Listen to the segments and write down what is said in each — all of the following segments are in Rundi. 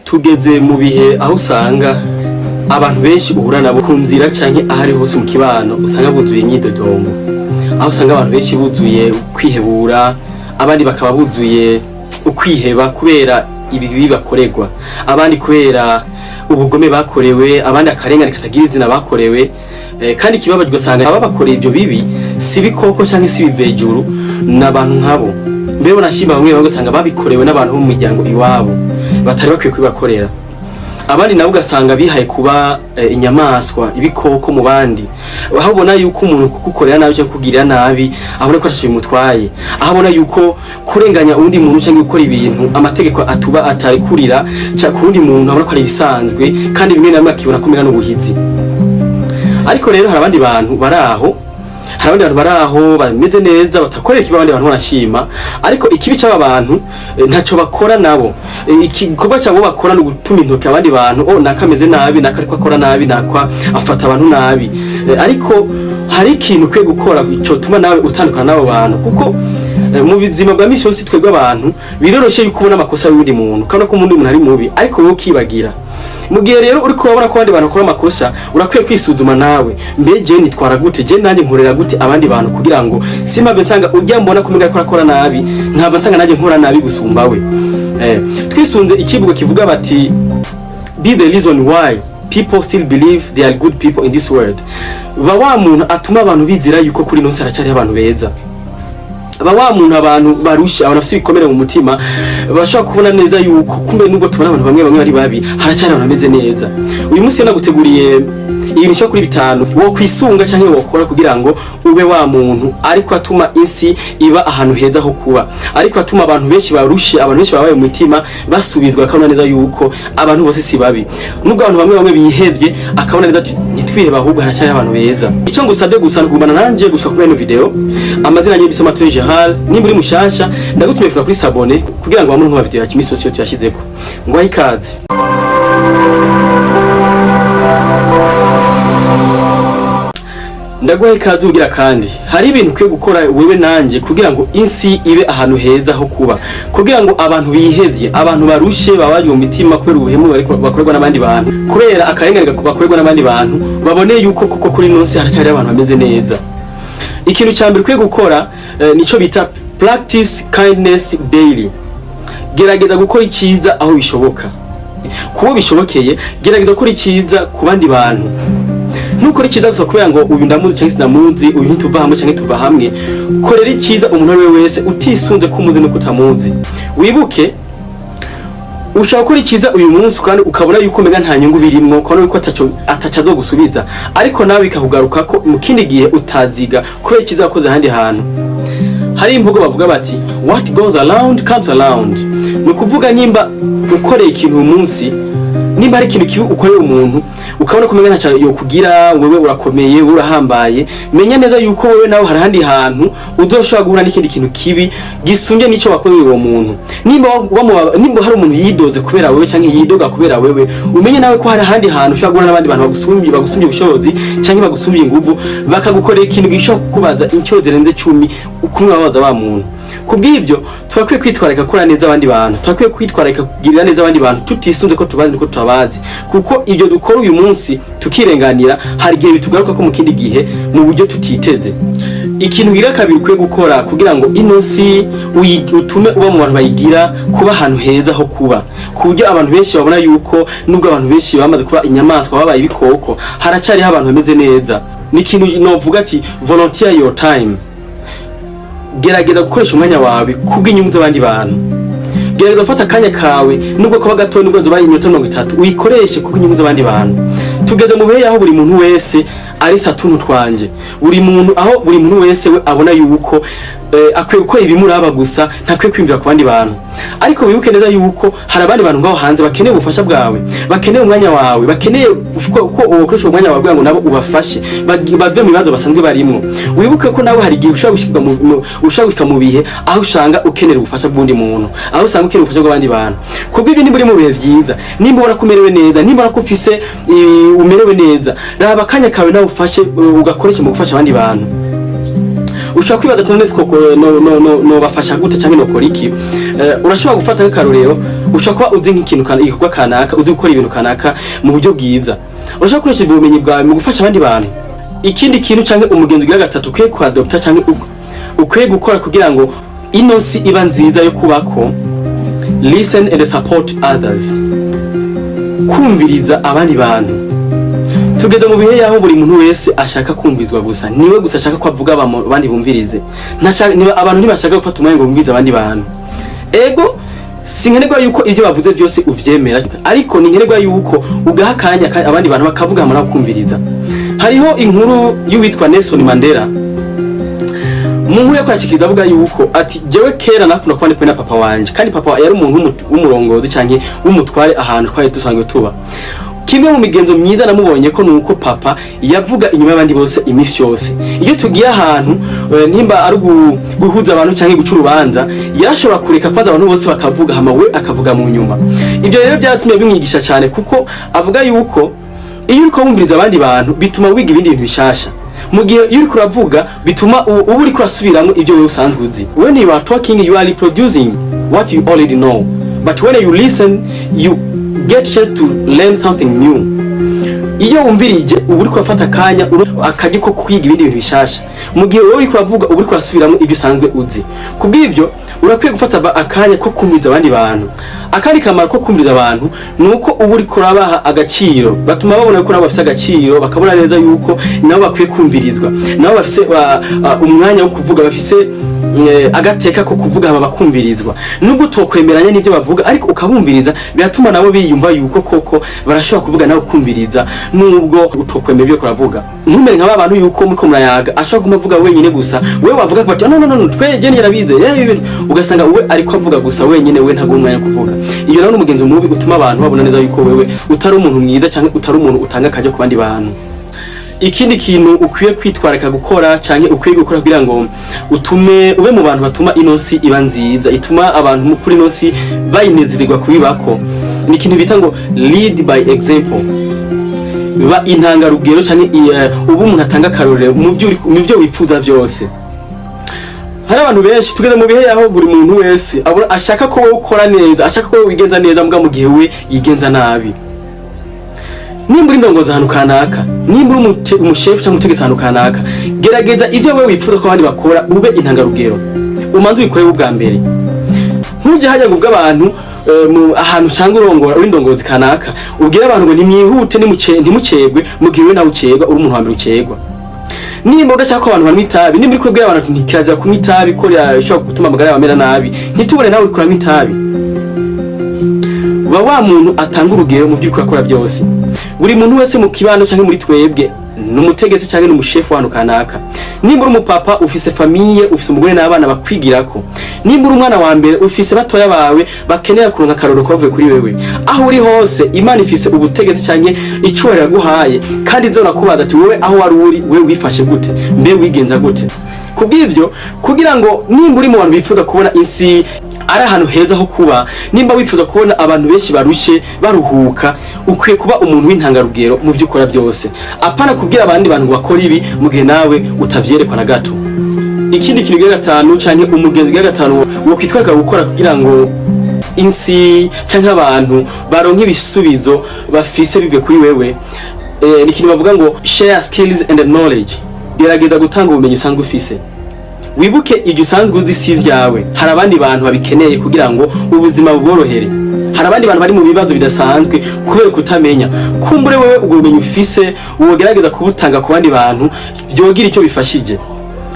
tugeze mu bihe aho usanga abantu benshi uhura nabo ku nzira canke ahari hose mu kibano usanga buzuye imyidodombo, aho usanga abantu benshi buzuye kwihebura, abandi bakaba buzuye ukwiheba kubera ibibi bakorerwa, abandi kubera ubugome bakorewe, abandi akarengane katagira izina bakorewe. Kandi ikibabaje ugasanga ababakoreye ibyo bibi si bikoko canke si bivejuru n'abantu nkabo. Mbero nashima bamwe bagasanga babikorewe n'abantu bo mu miryango iwabo batari bakwiye kubibakorera. Abandi nabo ugasanga bihaye kuba inyamaswa, ibikoko mu bandi, aho ubona yuko umuntu kugukorera nabi cyangwa kugirira nabi abona ko ashimutwaye, aho ubona yuko kurenganya undi muntu cyangwa gukora ibintu amategeko atuba atarikurira cyangwa kundi muntu abona ko ari bisanzwe, kandi bimwe na bimwe akibona kumera n'ubuhizi. Ariko rero hari abandi bantu baraho bameze neza batakorera ikibi abandi bantu barashima, ariko ikibi cy'aba bantu ntacyo bakora nabo. Igikorwa cyabo bakora no gutuma intoki abandi bantu, nakameze nabi, nakariko akora nabi, nakwa afata abantu nabi. Ariko hari ikintu kwe gukora cyo tuma nawe utandukana n'abo bantu, kuko mu bizima bwa misi yose twebwe abantu biroroshe yuko ubona amakosa y'undi muntu kandi ko umuntu ari mubi, ariko wowe ukibagira. Mugihe rero uri kubona ko abandi bantu bakora amakosa, urakwiye kwisuzuma nawe, mbe je nitwara gute, je nanjye nkorera gute abandi bantu, kugira ngo simave nsanga ujya mbona ko mbega akora nabi nkaba nsanga nanjye nkora nabi gusumba we. Twisunze ikivugo kivuga bati be the reason why people still believe they are good people in this world. Wa muntu atuma abantu bizira yuko kuri no saracari abantu beza. Wa muntu abantu barusha, abantu bafite ibikomere mu mutima bashaka kubona neza yuko kumbe nubwo tubona abantu bamwe bari babi haracari abantu bameze neza. Uyu munsi naguteguriye ibintu cyo kuri 5 wo kwisunga canke wokora kugira ngo ube wa muntu ariko atuma isi iba ahantu heza ho kuba, ariko atuma abantu benshi barusha, abantu benshi babaye mu mutima basubizwa akabona neza yuko abantu bose si babi, nubwo abantu bamwe bihevye akabona neza ati nitwiheba ahubwo haracari abantu beza. Icyo ngusabye gusa kugumana nanje gushika kuri ino video, amazina yanjye bisema Toje Hal, nimba uri mushasha ndagutumiye kuri sabone kugira ngo bamwe mu video ya kimisi sosiyo tuyashizeko. Ngwaye ikaze. Ndaguhaye ikaze ugira kandi hari ibintu kwiye gukora wewe nanje kugira ngo insi ibe ahantu heza ho kuba, kugira ngo abantu bihevye, abantu barushe, babajwe mu mitima kubera ubuhemu ariko bakorerwa n'abandi bantu, kubera akarengane bakorerwa n'abandi bantu, babone yuko koko kuri nonse haracari abantu bameze neza. Ikintu cyambere kwiye gukora nico bita practice kindness daily. Gerageza gukora icyiza aho bishoboka, kubo bishobokeye gerageza gukora icyiza ku bandi bantu. Nukora icyiza gusa kubera ngo uyu ndamuzi cyangwa sinamuzi, uyu ntituva hamwe cyangwa tuva hamwe. Korera icyiza umuntu ari wese utisunze ko umuzi no kutamuzi. Wibuke ushaka gukora icyiza uyu munsi kandi ukabona yuko mbega nta nyungu birimwo, kandi uko atacazo gusubiza, ariko nawe bikakugaruka ko mu kindi gihe utaziga kubera icyiza wakoze ahandi hantu. Hari imvugo bavuga bati what goes around comes around. Nukuvuga nimba ukoreye ikintu uyu munsi, nimba ari ikintu kibi ukorera umuntu ukabona ko mbega ntaca yo kugira, wewe urakomeye, urahambaye, menya neza yuko wewe nawe hari handi hantu uzoshobora guhura n'ikindi kintu kibi gisumbye nico wakoreye uwo muntu. Nimba hari umuntu yidoze kubera wewe canke yidoga kubera wewe, umenye nawe ko hari handi hantu ushobora guhura n'abandi bantu bagusumbye ubushobozi canke bagusumbye inguvu, bakagukorera ikintu gishobora kukubaza incyo zirenze 10 ukumwe babaza wa muntu. Kubw'ibyo twakwiye kwitwararika kora neza abandi bantu, twakwiye kwitwararika kugirira neza abandi bantu tutisunze ko tubazi niko tutabazi, kuko ibyo dukora uyu munsi tukirenganira hari gihe bitugaruka ko mu kindi gihe mu buryo tutiteze. Ikintu gira kabiri kwiye gukora kugira ngo inosi utume uba mu bantu bayigira kuba ahantu heza ho kuba, ku buryo abantu benshi babona yuko nubwo abantu benshi bamaze kuba inyamaswa babaye ibikoko haracari abantu bameze neza. Ni ikintu novuga ati volunteer your time. Gerageza gukoresha umwanya wawe kubw'inyungu z'abandi bantu. Gerageza gufata akanya kawe nubwo kuba gato nubwo zobaye iminota 30 uyikoreshe kubw'inyungu z'abandi bantu. Tugeze mu bihe aho buri muntu wese ari satuntu twanje, buri muntu wese we abona yuko akwiye gukora ibimuraba gusa, ntakwiye kwimvira ku bandi bantu. Ariko wibuke neza yuko hari abandi bantu ngaho hanze bakeneye ubufasha bwawe, bakeneye umwanya wawe, bakeneye ko ukoresha umwanya wawe kugira ngo nabo ubafashe bave mu bibazo basanzwe barimo. Wibuke ko nawe hari gihe ushaka gushika mu bihe aho ushanga ukenera ubufasha bw'undi muntu, aho usanga ukenera ubufasha bw'abandi bantu. Kubw'ibi ni muri mu bihe byiza, nimba ubona ko umerewe neza, nimba ubona ko ufise umerewe neza, raba akanya kawe nawe ufashe ugakoresha mu gufasha abandi bantu. ushobora kwibaza ati none twoko no bafasha gute canke no kora iki. Urashobora gufata nk'akarorero, ushobora kuba uzi nk'ikintu igikorwa kanaka, uzi gukora ibintu kanaka mu buryo bwiza. Urashobora gukoresha ubumenyi bwawe mu gufasha abandi bantu. Ikindi kintu canke umugenzi ugira gatatu ukwiye kwa doctor canke ukwiye gukora kugira ngo ino si iba nziza yo kubako, listen and support others. Kumviriza abandi bantu. Tugeze mu bihe yaho buri muntu wese ashaka kumvizwa gusa, niwe gusa ashaka ko avuga abandi bumvirize. Niba abantu ntibashaka gufata umwanya ngo bumvirize abandi bantu. Ego sinkenerwa yuko ivyo bavuze byose uvyemera, ariko ni nkenerwa yuko ugaha akanya abandi bantu bakavuga hamwe kumviriza. Hariho inkuru y'uwitwa Nelson Mandela. Mu nkuru yakwashikiriza avuga yuko ati jewe kera nakunda kuba ndi na papa wanje, kandi papa yari umuntu w'umurongozi canke w'umutware ahantu twari dusanzwe tuba. Kimwe mu migenzo myiza namubonye ko nuko papa yavuga inyuma y'abandi bose imisi yose. Iyo tugiye ahantu nimba ari guhuza abantu canke guca urubanza, yarashobora kureka kwaza abantu bose bakavuga hama we akavuga mu nyuma. Ibyo rero byatumye bimwigisha cyane kuko avuga yuko iyo uriko wumviriza abandi bantu bituma wiga ibindi bintu bishasha. Mugihe iyo uriko uravuga bituma uba uriko urasubiramwo ibyo wewe usanzwe uzi. When you are talking you are reproducing what you already know, but when you listen you get chance to learn something new. Iyo wumvirije uba uriko urafata akanya akaje ko kwiga ibindi bintu bishasha. Mugihe wowe uriko uravuga uba uriko urasubiramwo ibyo usanzwe uzi. Kubw'ivyo urakwiye gufata akanya ko kumviriza abandi bantu. Akandi kamaro ko kumviriza abantu nuko uba uriko urabaha agaciro, batuma babona ko nabo bafise agaciro, bakabona neza yuko nabo bakwiye kumvirizwa, nabo bafise umwanya wo kuvuga, bafise agateka ko kuvuga aba bakumvirizwa. Nubwo tokwemeranya n'ibyo bavuga ariko ukabumviriza biratuma nabo biyumva yuko koko barashobora kuvuga nawe kumviriza nubwo utokwemera ibyo kuravuga. Ntumere nk'aba bantu yuko muri ko murayaga ashobora kuvuga wenyine gusa, wewe wavuga ko no tweje yarabize ugasanga we ariko avuga gusa wenyine, we ntago umwanya kuvuga. Iyo nawe n'umugenzo mubi utuma abantu babona neza yuko wewe utari umuntu mwiza cyangwa utari umuntu utanga akaje ku bandi bantu. Ikindi kintu ukwiye kwitwareka gukora canke ukwiye gukora kugira ngo utume ube mu bantu batuma inosi iba nziza, ituma abantu kuri inosi bayinezererwa kubibako, ni ikintu bita ngo lead by example. Biba intangarugero canke ubu umuntu atanga akarorero mu byo wipfuza byose. Hari abantu benshi tugeze mu bihe yaho buri muntu wese ashaka ko wowe ukora neza, ashaka ko wowe wigenza neza muga mu gihe we yigenza nabi. Nimba uri ndongoza ahantu kanaka, nimba uri umushefu cyangwa umutegetsi ahantu kanaka, gerageza ibyo wewe wifuza ko abandi bakora ube intangarugero. Umanze ubikore ubwa mbere. Ntuje hajya ngo abantu ahantu cyangwa urongora uri ndongozi kanaka, ubwira abantu ngo nimwihute ntimucegwe mu gihe we nawe ucegwa, uri umuntu wa mbere ucegwa. Nimba udashaka ko abantu banywa itabi, nimba uri kubwira abantu ntikirazira kunywa itabi ko yashobora gutuma amagara yamera nabi, ntitubone nawe uri kunywa itabi. Wa muntu atanga urugero mu byo ukora byose. Buri muntu wese mu kibano cyangwa muri twebwe n'umutegetsi cyangwa n'umushefu w'ahantu kanaka. Nimba uri umupapa ufise famille, ufise umugore n'abana bakwigirako, nimba uri umwana wa mbere ufise batoya bawe bakenera kuronka akaroro kavuye kuri wewe, aho uri hose Imana ifise ubutegetsi cyangwa icubahiro yaguhaye, kandi izona kubaza ati wowe aho wari uri wewe wifashe gute, mbe wigenza gute. Kubw'ivyo kugira ngo nimba uri mu bantu bifuza kubona isi ari ahantu heza ho kuba, nimba wifuza kubona abantu benshi barushe baruhuka, ukwiye kuba umuntu w'intangarugero mu byo ukora byose, apana kubwira abandi bantu bakora ibi mu gihe nawe utavyerekwa na gato. Ikindi kintu gya gatanu canke umugenzi gya gatanu wo kwitwarika gukora kugira ngo insi canke abantu baronke ibisubizo bafise bive kuri wewe, ni kintu bavuga ngo share skills and knowledge. Gerageza gutanga ubumenyi usanzwe ufise. Wibuke ibyo usanzwe uzi si vyawe. Hari abandi bantu babikeneye kugira ngo ubuzima buborohere. Hari abandi bantu bari mu bibazo bidasanzwe kubera kutamenya. Kumbure wewe ubwo bumenyi ufise ugerageza kubutanga ku bandi bantu byogira icyo bifashije.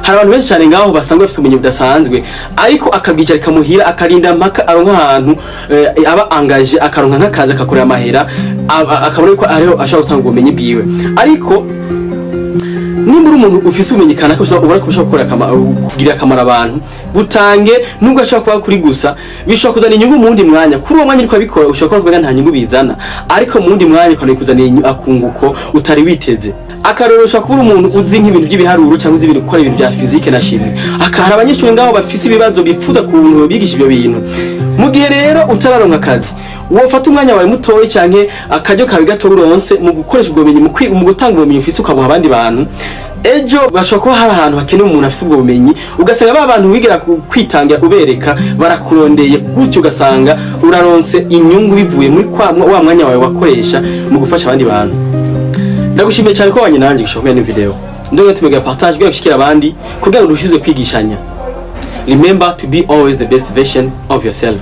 Hari abantu benshi cyane ngaho basangwa bafise ubumenyi budasanzwe, ariko akabwicara kamuhira akarinda mpaka aronka ahantu aba angaje, akaronka nk'akazi akakorera amahera, akabona ko ariho ashaka gutanga ubumenyi bwiwe. Ariko nimba uri umuntu ufise ubumenyi kanaka ubona ko ushobora kugira akamaro abantu, butange. Nubwo ashobora kuba kuri gusa, bishobora kuzana inyungu mu wundi mwanya. Kuri uwo mwanya uriko abikora ushobora kuba nta nyungu bizana, ariko mu wundi mwanya ukaba kuzana akunguko utari witeze. Akarorero ushobora kuba umuntu uzi nk'ibintu by'ibiharuro cyangwa uzi ibintu gukora ibintu bya physique na chimie, akahara abanyeshuri ngaho bafise ibibazo bipfuza kuntu bigisha ibyo bintu. Mu gihe rero utararonka akazi, wofata umwanya wawe mutoyi canke akaryo kawe gato uronse mu gukoresha ubwo bumenyi mu gutanga ubumenyi ufise ukabuha abandi bantu, ejo bashobora kuba hari ahantu hakenewe umuntu afise ubwo bumenyi, ugasanga ba bantu wigira kwitangira ubereka barakurondeye, gutyo ugasanga uraronse inyungu bivuye muri wa mwanya wawe wakoresha mu gufasha abandi bantu. Ndagushimiye cyane ko wanye nanje gushobora kumenya video. Ndongo tumega partage byo gushikira abandi kugira ngo dushize kwigishanya. Remember to be always the best version of yourself.